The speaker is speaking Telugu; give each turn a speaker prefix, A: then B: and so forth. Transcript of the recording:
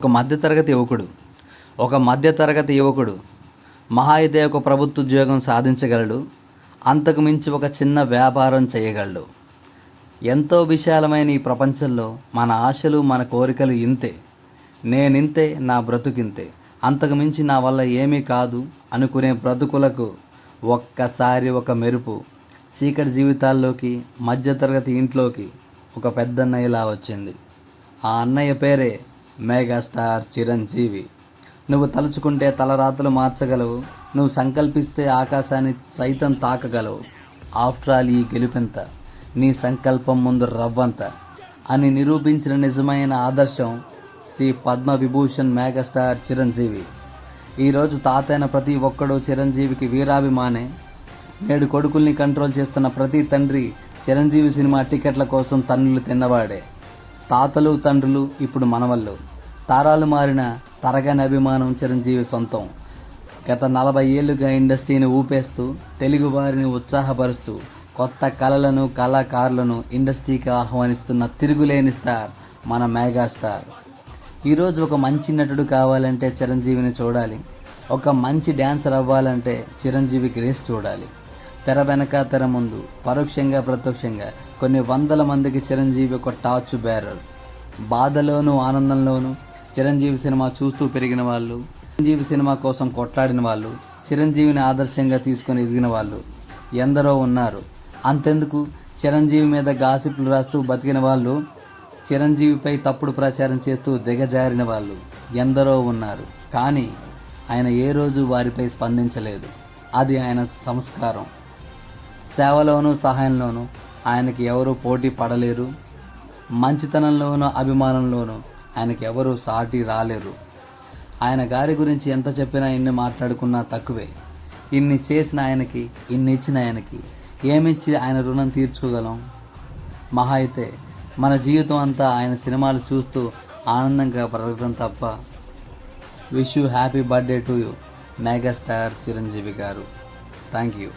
A: ఒక మధ్యతరగతి యువకుడు మహా అయితే ఒక ప్రభుత్వ ఉద్యోగం సాధించగలడు. అంతకు మించి ఒక చిన్న వ్యాపారం చేయగలడు. ఎంతో విశాలమైన ఈ ప్రపంచంలో మన ఆశలు, మన కోరికలు ఇంతే. నేనింతే, నా బ్రతుకింతే, అంతకు మించి నా వల్ల ఏమీ కాదు అనుకునే బ్రతుకులకు ఒక్కసారి ఒక మెరుపు చీకటి జీవితాల్లోకి, మధ్యతరగతి ఇంట్లోకి ఒక పెద్దన్నయ్య ఇలా వచ్చింది. ఆ అన్నయ్య పేరే మెగాస్టార్ చిరంజీవి. నువ్వు తలుచుకుంటే తలరాతలు మార్చగలవు. నువ్వు సంకల్పిస్తే ఆకాశాన్ని సైతం తాకగలవు. ఆఫ్టర్ ఆల్ ఈ గెలుపెంత, నీ సంకల్పం ముందు రవ్వంత అని నిరూపించిన నిజమైన ఆదర్శం శ్రీ పద్మవిభూషణ్ మెగాస్టార్ చిరంజీవి. ఈరోజు తాతైన ప్రతి ఒక్కడూ చిరంజీవికి వీరాభిమానే. నేడు కొడుకుల్ని కంట్రోల్ చేస్తున్న ప్రతి తండ్రి చిరంజీవి సినిమా టికెట్ల కోసం తన్నులు తిన్నవాడే. తాతలు, తండ్రులు ఇప్పుడు మనవళ్ళు. తారాలు మారిన తరగని అభిమానం చిరంజీవి సొంతం. గత 40 ఏళ్లుగా ఇండస్ట్రీని ఊపేస్తూ, తెలుగు వారిని ఉత్సాహపరుస్తూ, కొత్త కళలను, కళాకారులను ఇండస్ట్రీకి ఆహ్వానిస్తున్న తిరుగులేని స్టార్ మన మెగాస్టార్. ఈరోజు ఒక మంచి నటుడు కావాలంటే చిరంజీవిని చూడాలి. ఒక మంచి డ్యాన్సర్ అవ్వాలంటే చిరంజీవి గ్రేస్ చూడాలి. తెర వెనక, తెర ముందు, పరోక్షంగా ప్రత్యక్షంగా కొన్ని వందల మందికి చిరంజీవి ఒక టార్చ్ బేరర్. బాధలోనూ ఆనందంలోనూ చిరంజీవి సినిమా చూస్తూ పెరిగిన వాళ్ళు, చిరంజీవి సినిమా కోసం కొట్లాడిన వాళ్ళు, చిరంజీవిని ఆదర్శంగా తీసుకొని ఎదిగిన వాళ్ళు ఎందరో ఉన్నారు. అంతెందుకు, చిరంజీవి మీద గాసిప్లు రాస్తూ బతికిన వాళ్ళు, చిరంజీవిపై తప్పుడు ప్రచారం చేస్తూ దిగజారిన వాళ్ళు ఎందరో ఉన్నారు. కానీ ఆయన ఏ రోజు వారిపై స్పందించలేదు. అది ఆయన సంస్కారం. సేవలోనూ సహాయంలోనూ ఆయనకి ఎవరూ పోటీ పడలేరు. మంచితనంలోనూ అభిమానంలోనూ ఆయనకి ఎవరూ సాటి రాలేరు. ఆయన గారి గురించి ఎంత చెప్పినా, ఇన్ని మాట్లాడుకున్నా తక్కువే. ఇన్ని చేసిన ఆయనకి, ఇన్ని ఇచ్చిన ఆయనకి ఏమిచ్చి ఆయన రుణం తీర్చుకోగలం? మహా అయితే మన జీవితం అంతా ఆయన సినిమాలు చూస్తూ ఆనందంగా బ్రతకడం తప్ప. Wish you happy birthday to you megastar Chiranjeevi garu. Thank you.